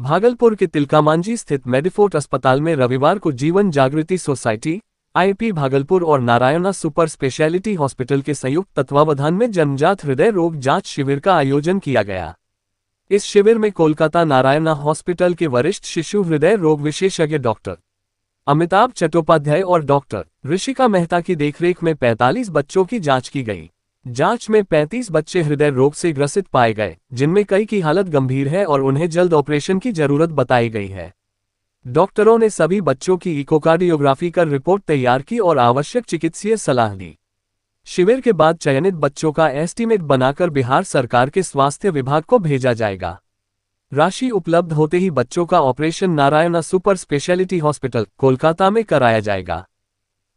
भागलपुर के तिलकामांझी स्थित मेडिफोर्ट अस्पताल में रविवार को जीवन जागृति सोसाइटी आईपी भागलपुर और नारायणा सुपर स्पेशलिटी हॉस्पिटल के संयुक्त तत्वावधान में जन्मजात हृदय रोग जांच शिविर का आयोजन किया गया। इस शिविर में कोलकाता नारायणा हॉस्पिटल के वरिष्ठ शिशु हृदय रोग विशेषज्ञ डॉक्टर अमिताभ चट्टोपाध्याय और डॉक्टर ऋषिका मेहता की देखरेख में 45 बच्चों की जांच की गई। जांच में 35 बच्चे हृदय रोग से ग्रसित पाए गए, जिनमें कई की हालत गंभीर है और उन्हें जल्द ऑपरेशन की जरूरत बताई गई है। डॉक्टरों ने सभी बच्चों की इकोकार्डियोग्राफी कर रिपोर्ट तैयार की और आवश्यक चिकित्सीय सलाह दी। शिविर के बाद चयनित बच्चों का एस्टीमेट बनाकर बिहार सरकार के स्वास्थ्य विभाग को भेजा जाएगा। राशि उपलब्ध होते ही बच्चों का operation Narayana super speciality hospital Kolkata में कराया जाएगा।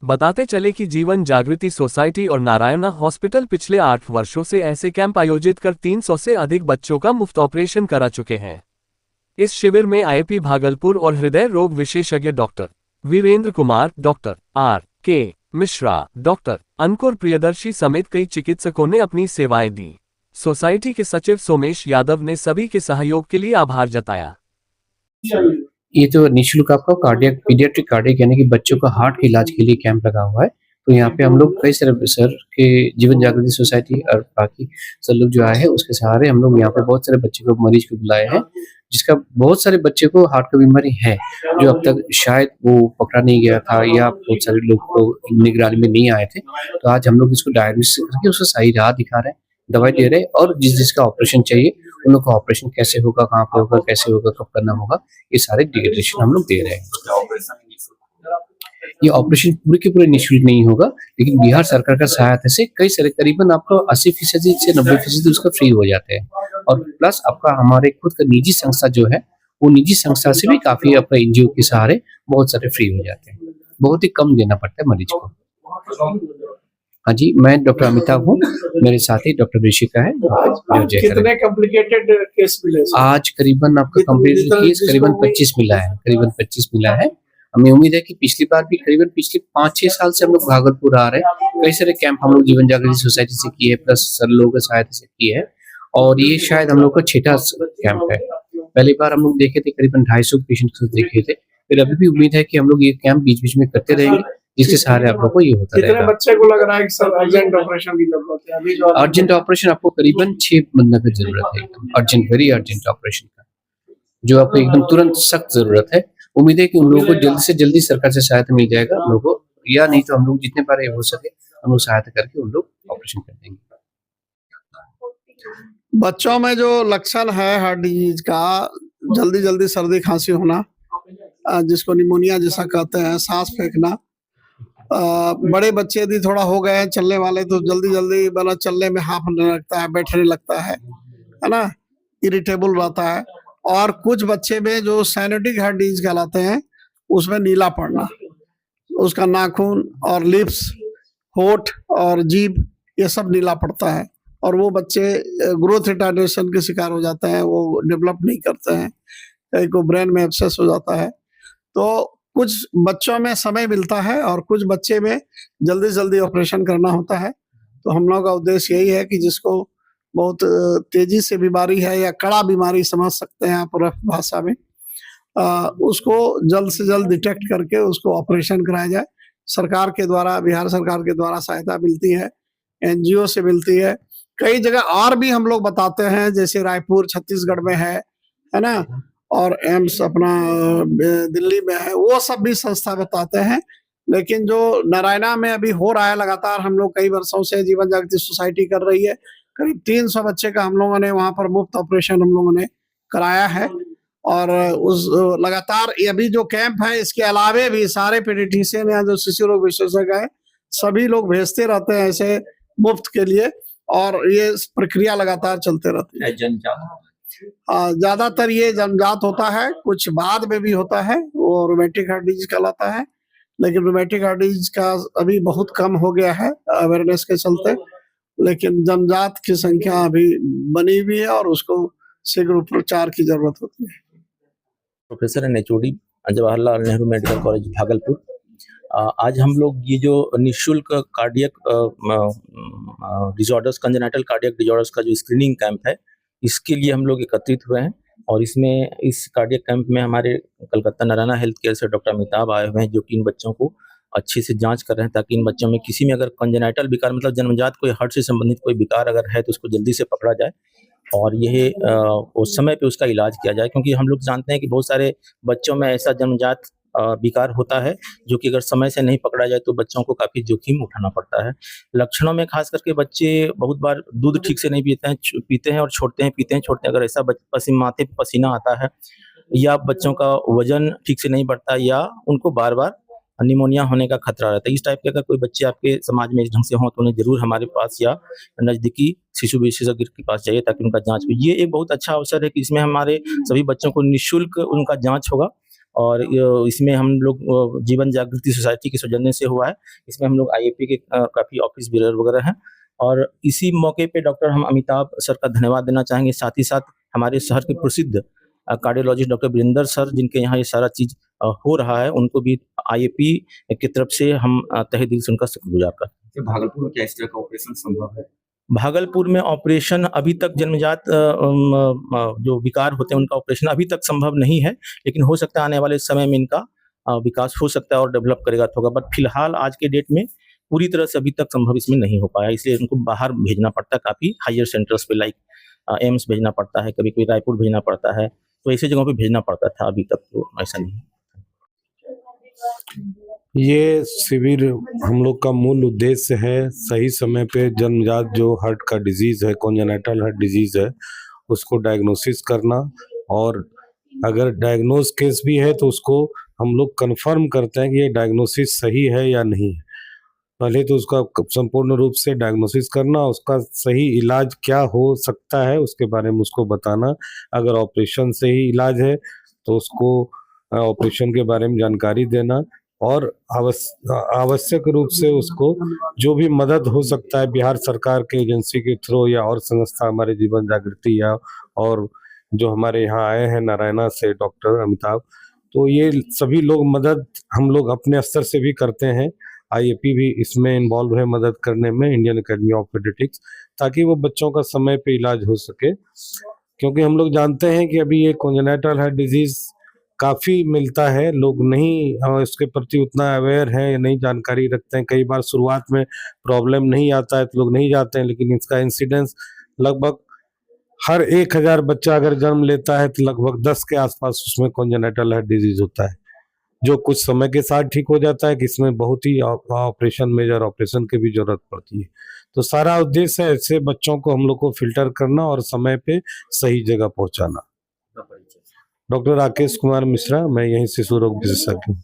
बताते चले कि जीवन जागृति सोसाइटी और नारायणा हॉस्पिटल पिछले 8 वर्षों से ऐसे कैंप आयोजित कर 300 से अधिक बच्चों का मुफ्त ऑपरेशन करा चुके हैं। इस शिविर में आईपी भागलपुर और हृदय रोग विशेषज्ञ doctor Virendra Kumar, doctor R K. Mishra, doctor Ankur Priyadarshi समेत कई चिकित्सकों ने अपनी सेवाएं दी। सोसाइटी के सचिव सोमेश यादव ने सभी के सहयोग के लिए आभार जताया। ये तो निःशुल्क आपका कार्डियक पीडियाट्रिक कार्डियक यानी कि बच्चों का हार्ट के इलाज के लिए कैंप लगा हुआ है। तो यहाँ पे हम लोग कई सारे सर के जीवन जागृति सोसाइटी और बाकी सब लोग जो आए हैं उसके सहारे हम लोग यहाँ पे बहुत सारे बच्चे को मरीज को बुलाए हैं, जिसका बहुत सारे बच्चे को हार्ट की बीमारी है जो अब तक शायद वो पकड़ा नहीं गया था या बहुत सारे लोग को निगरानी में नहीं आए थे। तो आज हम लोग इसको डायग्नोसिस करके उसको सही राह दिखा रहे हैं, दवाई दे रहे हैं और जिसका ऑपरेशन चाहिए उन लोग का ऑपरेशन कैसे होगा, कहाँ पे होगा, कैसे होगा, कब करना होगा, ये सारे डायरेक्शन हम लोग दे रहे हैं। ये ऑपरेशन पूरे के पूरे निःशुल्क नहीं होगा, लेकिन बिहार सरकार का सहायता से कई सारे करीबन आपको 80% से 90% उसका फ्री हो जाते हैं। और प्लस आपका हमारे खुद का निजी संस्था जो है वो निजी संस्था से भी काफी अपने एनजीओ के सहारे बहुत सारे फ्री हो जाते हैं। बहुत ही कम देना पड़ता है मरीज को। हाँ जी, मैं डॉक्टर अमिताभ हूँ, मेरे साथी डॉक्टर ऋषिका है। कितने कॉम्प्लिकेटेड केस मिले आज? करीबन आपका कॉम्प्लिकेटेड केस करीबन 25 मिला है, करीबन 25 मिला है। हमें उम्मीद है कि पिछली बार भी करीबन पिछले 5-6 साल से हम लोग भागलपुर आ रहे हैं। कई सारे कैंप हम लोग जीवन जागृति सोसाइटी से किए हैं, प्लस सर लोगों की सहायता से किए हैं और ये शायद हम लोग का 6ठा कैंप है। पहली बार हम लोग देखे थे करीबन 250 पेशेंट देखे थे, फिर अभी भी उम्मीद है कि हम लोग ये कैंप बीच बीच में करते रहेंगे, जिसके सहारे आप लोग को ये होता रहेगा। बच्चे को लग रहा है कि सर अर्जेंट ऑपरेशन की जरूरत है अभी? जो अर्जेंट ऑपरेशन आपको करीबन 6 बंदों की जरूरत है, एकदम अर्जेंट, वेरी अर्जेंट ऑपरेशन का, जो आपको एकदम तुरंत सख्त जरूरत है। उम्मीद है कि उन लोगों को जल्दी से जल्दी सरकार से सहायता मिल जाएगा हम लोगों को, या नहीं तो हम लोग जितने बार हो सके हम लोग सहायता करके उन लोग ऑपरेशन कर देंगे। बच्चों में जो लक्षण है हार्ट डिजीज का, जल्दी जल्दी सर्दी खांसी होना, जिसको निमोनिया जैसा कहते हैं, सांस फेंकना, बड़े बच्चे यदि थोड़ा हो गए हैं चलने वाले तो जल्दी जल्दी बना चलने में हांफने लगता है, बैठने लगता है ना, इरिटेबल रहता है। और कुछ बच्चे में जो साइनेटिक हार्ट डिजीज कहलाते हैं उसमें नीला पड़ना, उसका नाखून और लिप्स, होठ और जीभ ये सब नीला पड़ता है और वो बच्चे ग्रोथ रिटार्डेशन के शिकार हो जाते हैं, वो डेवलप नहीं करते हैं, कई को ब्रेन में एब्सेस हो जाता है। तो कुछ बच्चों में समय मिलता है और कुछ बच्चे में जल्दी जल्दी ऑपरेशन करना होता है। तो हम लोग का उद्देश्य यही है कि जिसको बहुत तेजी से बीमारी है या कड़ा बीमारी समझ सकते हैं आप रफ भाषा में, उसको जल्द से जल्द डिटेक्ट करके उसको ऑपरेशन कराया जाए। सरकार के द्वारा, बिहार सरकार के द्वारा सहायता मिलती है, एनजीओ से मिलती है, कई जगह और भी हम लोग बताते हैं, जैसे रायपुर छत्तीसगढ़ में है ना, और एम्स अपना दिल्ली में है, वो सब भी संस्था बताते हैं। लेकिन जो नारायणा में अभी हो रहा है लगातार, हम लोग कई वर्षों से जीवन जागृति सोसाइटी कर रही है, करीब 300 बच्चे का हम लोगों ने वहां पर मुफ्त ऑपरेशन हम लोगों ने कराया है। और उस लगातार अभी जो कैंप है इसके अलावे भी सारे पीडियाट्रिशियन या जो शिशु रोग विशेषज्ञ है सभी लोग भेजते रहते हैं ऐसे मुफ्त के लिए, और ये प्रक्रिया लगातार चलते रहती है। ज्यादातर ये जन्मजात होता है, कुछ बाद में भी होता है, वो रोमेटिक हार्ट डिजीज कहलाता है, लेकिन रोमेटिक हार्ट डिजीज का अभी बहुत कम हो गया है अवेयरनेस के चलते, लेकिन जन्मजात की संख्या अभी बनी हुई है और उसको शीघ्र उपचार की जरूरत होती है। Professor and H O D. Jawaharlal Nehru medical college Bhagalpur. आज हम लोग ये जो निःशुल्क cardiac disorders, congenital cardiac disorders का जो स्क्रीनिंग कैंप है, इसके लिए हम लोग एकत्रित हुए हैं। और इसमें इस कार्डियक कैंप में हमारे कलकत्ता नारायणा हेल्थ केयर से डॉक्टर अमिताभ आए हुए हैं, जो कि इन बच्चों को अच्छे से जांच कर रहे हैं, ताकि इन बच्चों में किसी में अगर कंजेनाइटल विकार मतलब जन्मजात कोई हार्ट से संबंधित कोई विकार अगर है तो उसको जल्दी से पकड़ा जाए और यह उस समय पे उसका इलाज किया जाए। क्योंकि हम लोग जानते हैं कि बहुत सारे बच्चों में ऐसा जन्मजात विकार होता है जो कि अगर समय से नहीं पकड़ा जाए तो बच्चों को काफ़ी जोखिम उठाना पड़ता है। लक्षणों में खास करके बच्चे बहुत बार दूध ठीक से नहीं पीते हैं और छोड़ते हैं, पीते हैं, छोड़ते हैं। अगर ऐसा माथे पे पसीना आता है या बच्चों का वज़न ठीक से नहीं बढ़ता या उनको बार-बार निमोनिया होने का खतरा रहता है। इस टाइप के अगर कोई बच्चे आपके समाज में इस ढंग से हों तो उन्हें ज़रूर हमारे पास या नज़दीकी शिशु विशेषज्ञ के पास जाइए ताकि उनका जाँच हो। ये एक बहुत अच्छा अवसर है कि इसमें हमारे सभी बच्चों को निःशुल्क उनका जाँच होगा और इसमें हम लोग जीवन जागृति सोसाइटी के सौजन्य से हुआ है। इसमें हम लोग आईएपी के काफ़ी ऑफिस बेरर वगैरह हैं और इसी मौके पे डॉक्टर हम अमिताभ सर का धन्यवाद देना चाहेंगे। साथ ही साथ हमारे शहर के प्रसिद्ध कार्डियोलॉजिस्ट डॉक्टर वीरेंद्र सर जिनके यहाँ ये सारा चीज़ हो रहा है, उनको भी आईएपी की तरफ से हम तहे दिल से उनका शुक्रगुज़ार करते हैं। भागलपुर में क्या इस तरह का ऑपरेशन संभव है? भागलपुर में ऑपरेशन अभी तक जन्मजात जो विकार होते हैं उनका ऑपरेशन अभी तक संभव नहीं है, लेकिन हो सकता है आने वाले समय में इनका विकास हो सकता है और डेवलप करेगा तो होगा। बट फिलहाल आज के डेट में पूरी तरह से अभी तक संभव इसमें नहीं हो पाया, इसलिए उनको बाहर भेजना पड़ता है, काफ़ी हायर सेंटर्स पे लाइक एम्स भेजना पड़ता है, कभी-कभी रायपुर भेजना पड़ता है, तो ऐसी जगहों पे भेजना पड़ता था। अभी तक तो ऐसा नहीं है। ये शिविर हम लोग का मूल उद्देश्य है सही समय पे जन्मजात जो हार्ट का डिजीज़ है, कॉन्जेनिटल हार्ट डिजीज़ है, उसको डायग्नोसिस करना और अगर डायग्नोस केस भी है तो उसको हम लोग कंफर्म करते हैं कि ये डायग्नोसिस सही है या नहीं है। पहले तो उसका संपूर्ण रूप से डायग्नोसिस करना, उसका सही इलाज क्या हो सकता है उसके बारे में उसको बताना। अगर ऑपरेशन से ही इलाज है तो उसको ऑपरेशन के बारे में जानकारी देना और आवश्यक रूप से उसको जो भी मदद हो सकता है बिहार सरकार के एजेंसी के थ्रू या और संस्था हमारे जीवन जागृति या और जो हमारे यहाँ आए हैं नारायणा से डॉक्टर अमिताभ, तो ये सभी लोग मदद हम लोग अपने स्तर से भी करते हैं। आईएपी भी इसमें इन्वॉल्व है मदद करने में, इंडियन एकेडमी ऑफ पीडियाट्रिक्स, ताकि वो बच्चों का समय पे इलाज हो सके। क्योंकि हम लोग जानते हैं कि अभी ये कॉन्जेनिटल हार्ट डिजीज़ काफ़ी मिलता है, लोग नहीं इसके प्रति उतना अवेयर हैं, नहीं जानकारी रखते हैं। कई बार शुरुआत में प्रॉब्लम नहीं आता है तो लोग नहीं जाते हैं, लेकिन इसका इंसिडेंस लगभग हर 1000 बच्चा अगर जन्म लेता है तो लगभग 10 के आसपास उसमें कॉन्जेनिटल हार्ट डिजीज़ होता है, जो कुछ समय के साथ ठीक हो जाता है कि इसमें बहुत ही ऑपरेशन, मेजर ऑपरेशन की भी ज़रूरत पड़ती है। तो सारा उद्देश्य है ऐसे बच्चों को हम लोग को फ़िल्टर करना और समय पे सही जगह पहुँचाना। डॉक्टर राकेश कुमार मिश्रा, मैं यहीं शिशु रोग विशेषज्ञ हूँ।